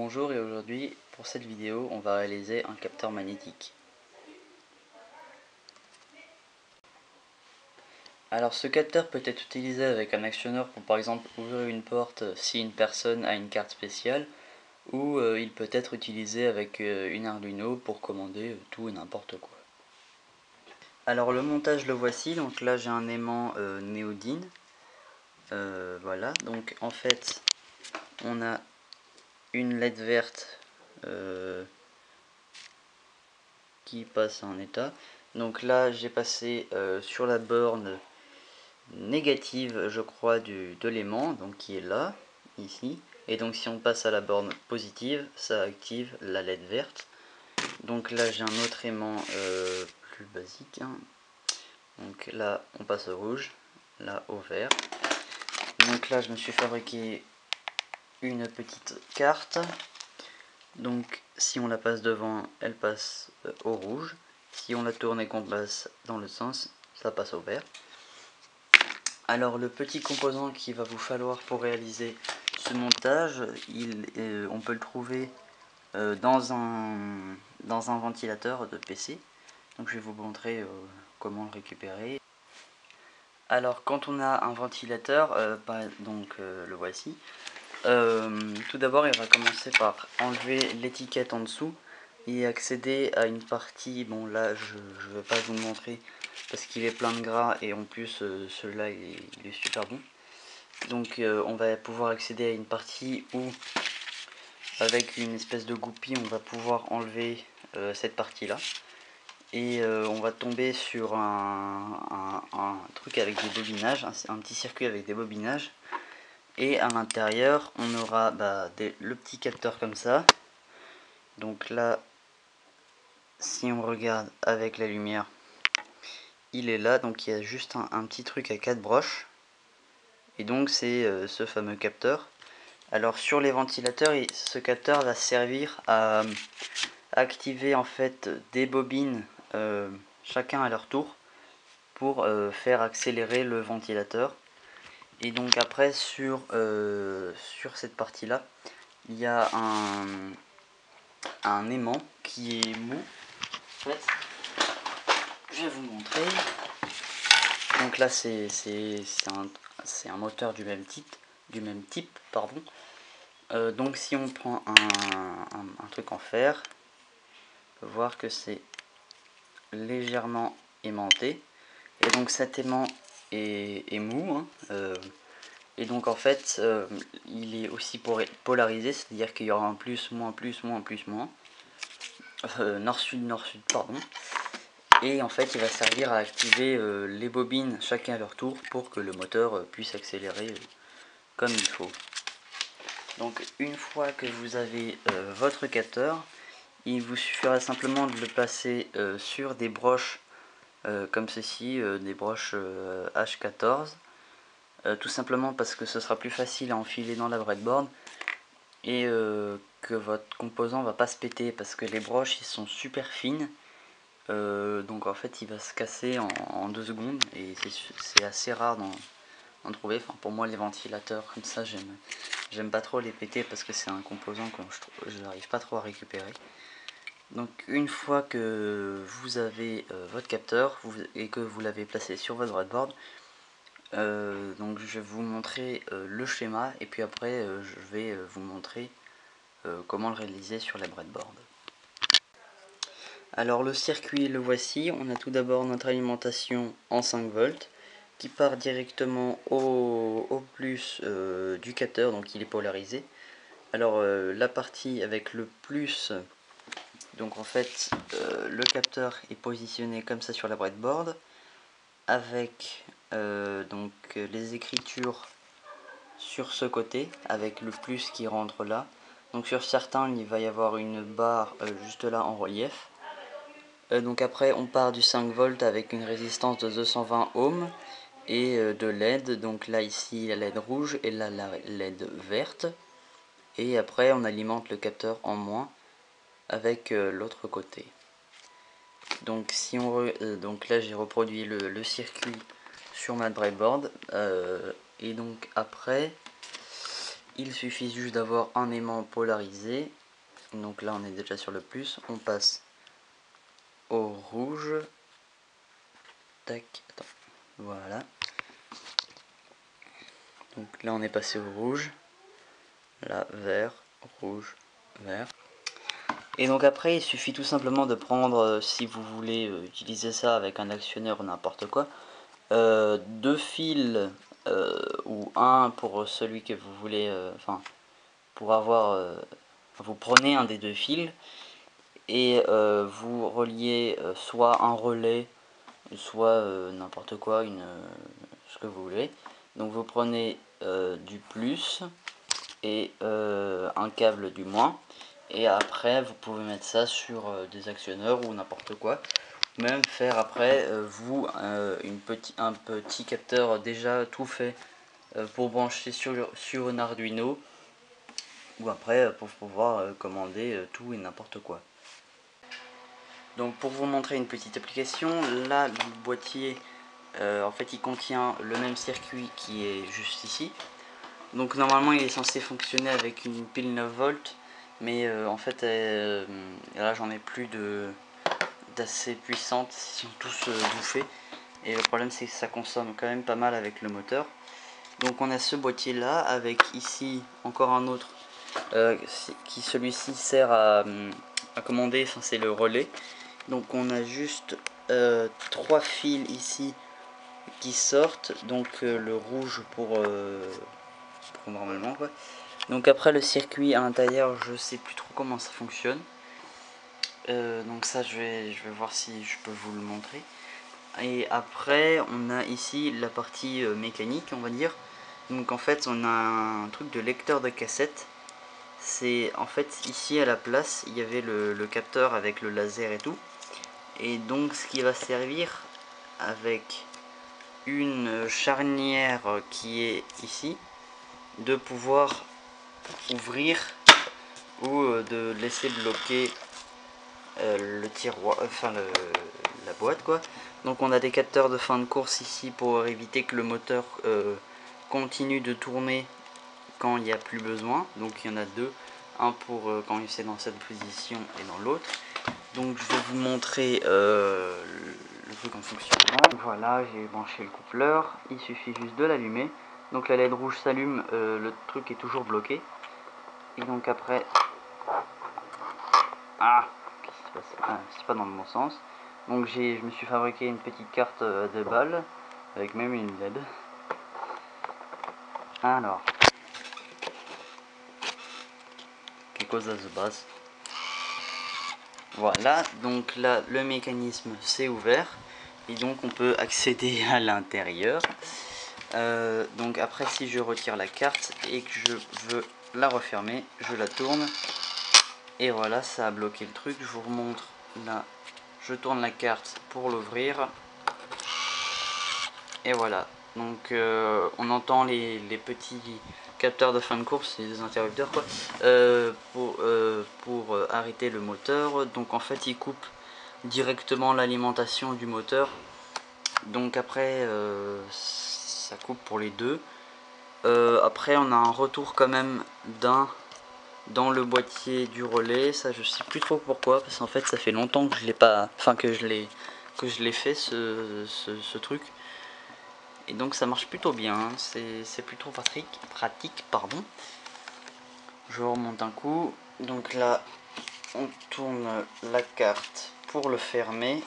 Bonjour, et aujourd'hui pour cette vidéo on va réaliser un capteur magnétique. Alors ce capteur peut être utilisé avec un actionneur pour par exemple ouvrir une porte si une personne a une carte spéciale, ou il peut être utilisé avec une Arduino pour commander tout et n'importe quoi. Alors le montage le voici. Donc là j'ai un aimant néodyne, voilà. Donc en fait on a une LED verte qui passe en état. Donc là j'ai passé sur la borne négative, je crois, de l'aimant, donc qui est là, ici. Et donc si on passe à la borne positive, ça active la LED verte. Donc là j'ai un autre aimant plus basique, hein. Donc là on passe au rouge, là au vert. Donc là je me suis fabriqué une petite carte. Donc si on la passe devant, elle passe au rouge. Si on la tourne et qu'on passe dans le sens, ça passe au vert. Alors le petit composant qu'il va vous falloir pour réaliser ce montage, on peut le trouver dans un ventilateur de PC. Donc je vais vous montrer comment le récupérer. Alors quand on a un ventilateur, le voici, tout d'abord il va commencer par enlever l'étiquette en dessous et accéder à une partie. Bon là je ne vais pas vous le montrer parce qu'il est plein de gras, et en plus celui-là il est super bon. Donc on va pouvoir accéder à une partie où avec une espèce de goupille on va pouvoir enlever cette partie là, et on va tomber sur un truc avec des bobinages, un petit circuit avec des bobinages. Et à l'intérieur on aura le petit capteur comme ça. Donc là si on regarde avec la lumière, il est là. Donc il y a juste un petit truc à 4 broches, et donc c'est ce fameux capteur. Alors sur les ventilateurs, ce capteur va servir à activer en fait des bobines chacun à leur tour pour faire accélérer le ventilateur. Et donc après sur cette partie là, il y a un aimant qui est mou. En fait, je vais vous montrer. Donc là c'est un moteur du même type, pardon. Donc si on prend un truc en fer, on peut voir que c'est légèrement aimanté, et donc cet aimant est mou, hein. Et donc en fait il est aussi polarisé, c'est-à-dire qu'il y aura un plus, moins, plus, moins, plus, moins, nord-sud, nord-sud, pardon. Et en fait il va servir à activer les bobines chacun à leur tour pour que le moteur puisse accélérer comme il faut. Donc une fois que vous avez votre capteur, il vous suffira simplement de le placer sur des broches comme ceci, des broches H14, tout simplement parce que ce sera plus facile à enfiler dans la breadboard, et que votre composant va pas se péter parce que les broches ils sont super fines. Donc en fait il va se casser en 2 secondes, et c'est assez rare d'en trouver. Enfin, pour moi les ventilateurs comme ça j'aime pas trop les péter parce que c'est un composant que je n'arrive pas trop à récupérer. Donc une fois que vous avez votre capteur et que vous l'avez placé sur votre breadboard, donc je vais vous montrer le schéma, et puis après je vais vous montrer comment le réaliser sur la breadboard. Alors le circuit le voici. On a tout d'abord notre alimentation en 5 volts qui part directement au plus du capteur, donc il est polarisé. Alors la partie avec le plus, donc en fait le capteur est positionné comme ça sur la breadboard avec donc les écritures sur ce côté avec le plus qui rentre là. Donc sur certains il va y avoir une barre juste là en relief. Donc après on part du 5 volts avec une résistance de 220 ohms et de LED. Donc là ici la LED rouge et là la LED verte. Et après on alimente le capteur en moins avec l'autre côté. Donc donc là j'ai reproduit le circuit sur ma breadboard, et donc après il suffit juste d'avoir un aimant polarisé. Donc là on est déjà sur le plus, on passe au rouge. Tac, attends, voilà. Donc là on est passé au rouge. Là, vert, rouge, vert. Et donc après il suffit tout simplement de prendre, si vous voulez utiliser ça avec un actionneur ou n'importe quoi, deux fils ou un pour celui que vous voulez, enfin pour avoir, vous prenez un des deux fils et vous reliez soit un relais, soit n'importe quoi, ce que vous voulez. Donc vous prenez du plus et un câble du moins, et après vous pouvez mettre ça sur des actionneurs ou n'importe quoi. Même faire après un petit capteur déjà tout fait pour brancher sur un Arduino, ou après pour pouvoir commander tout et n'importe quoi. Donc pour vous montrer une petite application, là le boîtier en fait il contient le même circuit qui est juste ici. Donc normalement il est censé fonctionner avec une pile 9 volts, mais en fait là j'en ai plus d'assez puissante, ils sont tous bouffés. Et le problème c'est que ça consomme quand même pas mal avec le moteur. Donc on a ce boîtier là avec ici encore un autre qui celui-ci sert à commander, enfin c'est le relais. Donc on a juste trois fils ici qui sortent, donc le rouge pour normalement quoi. Donc après le circuit à l'intérieur, je sais plus trop comment ça fonctionne. Donc ça je vais voir si je peux vous le montrer. Et après on a ici la partie mécanique, on va dire. Donc en fait on a un truc de lecteur de cassette. C'est en fait ici à la place il y avait le capteur avec le laser et tout. Et donc ce qui va servir avec une charnière qui est ici, de pouvoir ouvrir ou de laisser bloquer le tiroir, enfin la boîte quoi. Donc on a des capteurs de fin de course ici pour éviter que le moteur continue de tourner quand il n'y a plus besoin. Donc il y en a deux, un pour quand c'est dans cette position et dans l'autre. Donc je vais vous montrer le truc en fonctionnement. Voilà, j'ai branché le coupleur, il suffit juste de l'allumer. Donc la LED rouge s'allume, le truc est toujours bloqué. Et donc après... Ah, qu'est-ce qui se passe? Ah, c'est pas dans le bon sens. Donc je me suis fabriqué une petite carte à 2 balles, avec même une LED. Alors, quelque chose se passe. Voilà, donc là le mécanisme s'est ouvert et donc on peut accéder à l'intérieur. Donc après si je retire la carte et que je veux la refermer, je la tourne et voilà, ça a bloqué le truc. Je vous remontre là, je tourne la carte pour l'ouvrir et voilà. Donc on entend les petits capteurs de fin de course, c'est des interrupteurs quoi, pour arrêter le moteur. Donc en fait il coupe directement l'alimentation du moteur, donc après ça coupe pour les deux. Après on a un retour quand même dans le boîtier du relais, ça je sais plus trop pourquoi, parce qu'en fait ça fait longtemps que je l'ai pas, enfin que je l'ai fait ce truc. Et donc ça marche plutôt bien, hein. C'est plutôt pratique, pardon. Je remonte un coup, donc là on tourne la carte pour le fermer.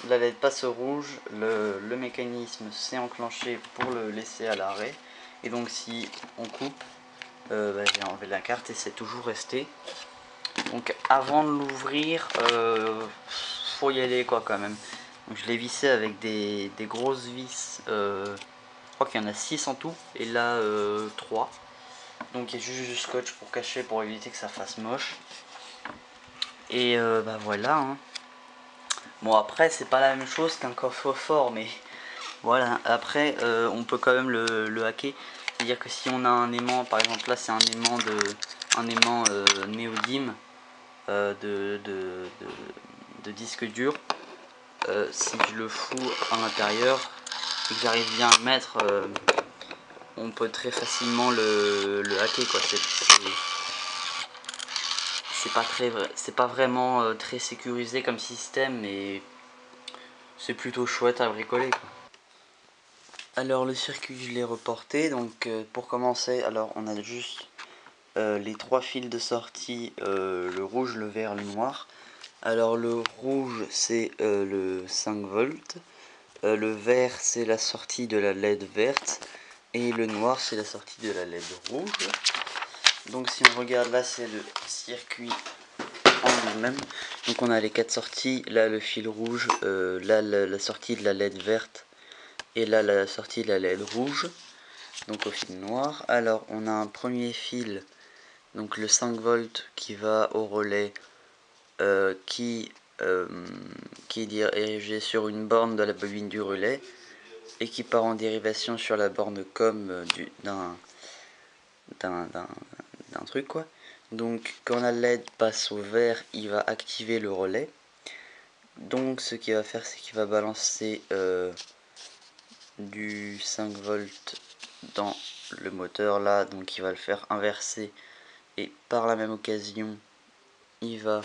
La LED passe au rouge, le mécanisme s'est enclenché pour le laisser à l'arrêt. Et donc si on coupe, j'ai enlevé la carte et c'est toujours resté. Donc avant de l'ouvrir, faut y aller quoi quand même. Donc je l'ai vissé avec des grosses vis, je crois qu'il y en a 6 en tout, et là 3. Donc il y a juste du scotch pour cacher, pour éviter que ça fasse moche. Et voilà, hein. Bon après c'est pas la même chose qu'un coffre-fort, mais voilà. Après on peut quand même le hacker. C'est-à-dire que si on a un aimant, par exemple là c'est un aimant néodyme de disque dur. Si je le fous à l'intérieur et que j'arrive bien à le mettre, on peut très facilement le hacker quoi. C'est pas vraiment très sécurisé comme système, mais c'est plutôt chouette à bricoler quoi. Alors le circuit je l'ai reporté, donc pour commencer, alors on a juste les 3 fils de sortie, le rouge, le vert, le noir. Alors le rouge c'est le 5 volts, le vert c'est la sortie de la LED verte, et le noir c'est la sortie de la LED rouge. Donc si on regarde là, c'est le circuit en lui-même. Donc on a les 4 sorties, là le fil rouge, là la sortie de la LED verte, et là la sortie de la LED rouge, donc au fil noir. Alors on a un premier fil, donc le 5 volts qui va au relais, qui est dirigé sur une borne de la bobine du relais et qui part en dérivation sur la borne COM d'un truc quoi. Donc quand la LED passe au vert, il va activer le relais. Donc ce qu'il va faire, c'est qu'il va balancer du 5 volts dans le moteur là, donc il va le faire inverser, et par la même occasion il va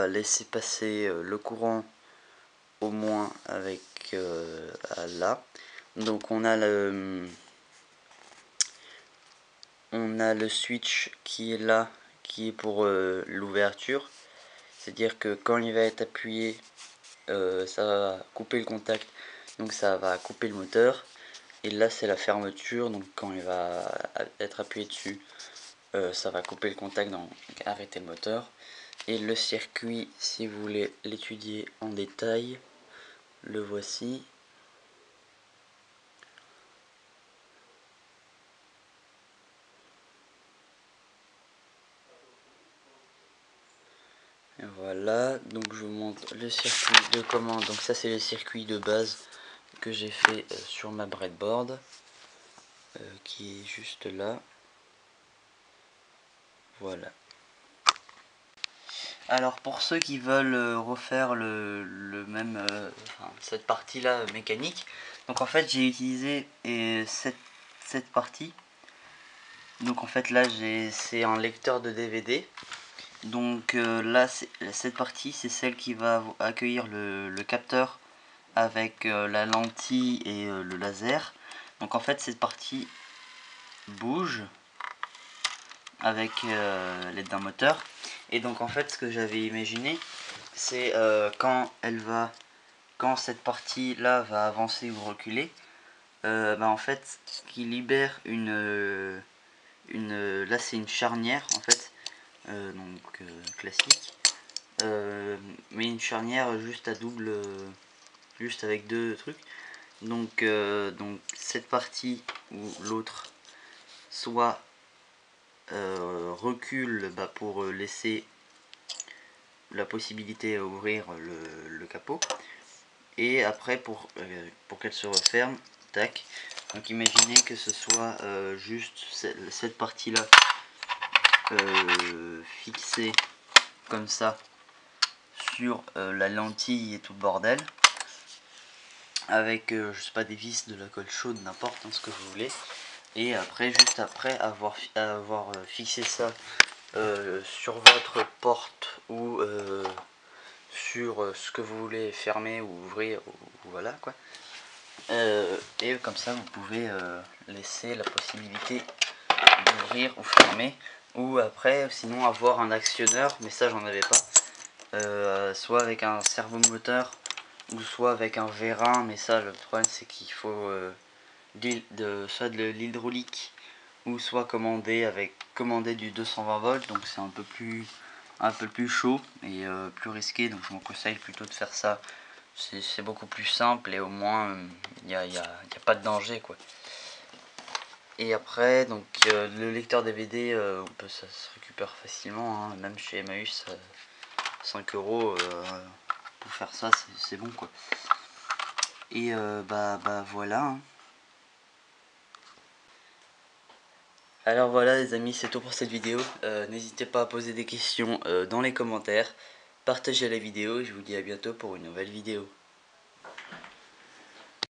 laisser passer le courant au moins avec là. Donc on a le switch qui est là, qui est pour l'ouverture, c'est à dire que quand il va être appuyé, ça va couper le contact, donc ça va couper le moteur. Et là c'est la fermeture, donc quand il va être appuyé dessus, ça va couper le contact, donc arrêter le moteur. Et le circuit, si vous voulez l'étudier en détail, le voici. Et voilà, donc je vous montre le circuit de commande. Donc ça c'est le circuit de base que j'ai fait sur ma breadboard, qui est juste là. Voilà. Alors pour ceux qui veulent refaire le même, cette partie là mécanique, donc en fait j'ai utilisé cette partie. Donc en fait là c'est un lecteur de DVD. Donc là cette partie c'est celle qui va accueillir le capteur avec la lentille et le laser. Donc en fait cette partie bouge avec l'aide d'un moteur. Et donc en fait ce que j'avais imaginé, c'est quand cette partie là va avancer ou reculer, en fait qui libère là c'est une charnière en fait, donc classique, mais une charnière juste à double, juste avec deux trucs. Donc cette partie ou l'autre soit recule pour laisser la possibilité à ouvrir le capot, et après pour qu'elle se referme, tac. Donc imaginez que ce soit juste cette partie là fixée comme ça sur la lentille et tout le bordel, avec je sais pas, des vis, de la colle chaude, n'importe, ce que vous voulez. Et après, juste après avoir fixé ça sur votre porte ou sur ce que vous voulez fermer ou ouvrir, ou voilà quoi, et comme ça vous pouvez laisser la possibilité d'ouvrir ou fermer, ou après sinon avoir un actionneur, mais ça j'en avais pas, soit avec un servomoteur ou soit avec un vérin, mais ça le problème c'est qu'il faut soit de l'hydraulique ou soit commander du 220 volts, donc c'est un peu plus chaud et plus risqué, donc je vous conseille plutôt de faire ça. C'est beaucoup plus simple et au moins il y a pas de danger quoi. Et après donc le lecteur DVD, ça se récupère facilement, hein, même chez Emmaüs, 5 € pour faire ça, c'est bon quoi. Et voilà, hein. Alors voilà les amis, c'est tout pour cette vidéo. N'hésitez pas à poser des questions dans les commentaires, partagez la vidéo et je vous dis à bientôt pour une nouvelle vidéo.